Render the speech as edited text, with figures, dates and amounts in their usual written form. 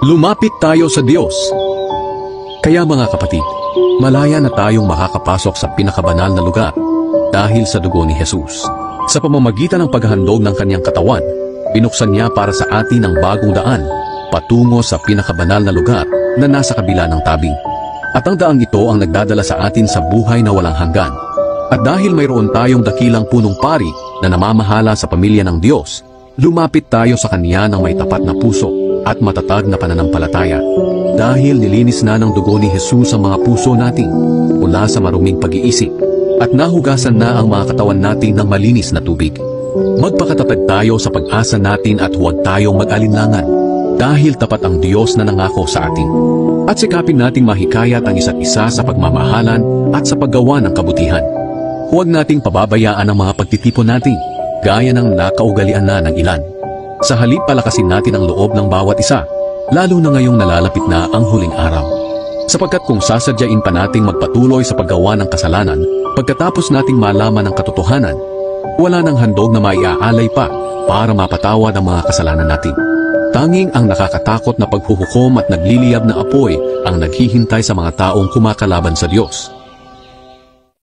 Lumapit tayo sa Diyos. Kaya mga kapatid, malaya na tayong makakapasok sa pinakabanal na lugar dahil sa dugo ni Jesus. Sa pamamagitan ng paghahandog ng kanyang katawan, binuksan niya para sa atin ang bagong daan patungo sa pinakabanal na lugar na nasa kabila ng tabing. At ang daang ito ang nagdadala sa atin sa buhay na walang hanggan. At dahil mayroon tayong dakilang punong pari na namamahala sa pamilya ng Diyos, lumapit tayo sa Kanya ng may tapat na puso at matatag na pananampalataya. Dahil nilinis na ng dugo ni Jesus ang mga puso natin mula sa maruming pag-iisip at nahugasan na ang mga katawan natin ng malinis na tubig. Magpakatatag tayo sa pag-asa natin at huwag tayong mag-alinlangan dahil tapat ang Diyos na nangako sa atin. At sikapin nating mahikayat ang isa't isa sa pagmamahalan at sa paggawa ng kabutihan. Huwag nating pababayaan ang mga pagtitipon natin gaya ng nakaugalian na ng ilan. Sa halip palakasin natin ang loob ng bawat isa, lalo na ngayong nalalapit na ang huling araw. Sapagkat kung sasadyain pa nating magpatuloy sa paggawa ng kasalanan, pagkatapos nating malaman ang katotohanan, wala nang handog na maiaalay pa para mapatawad ang mga kasalanan natin. Tanging ang nakakatakot na paghuhukom at nagliliyab na apoy ang naghihintay sa mga taong kumakalaban sa Diyos.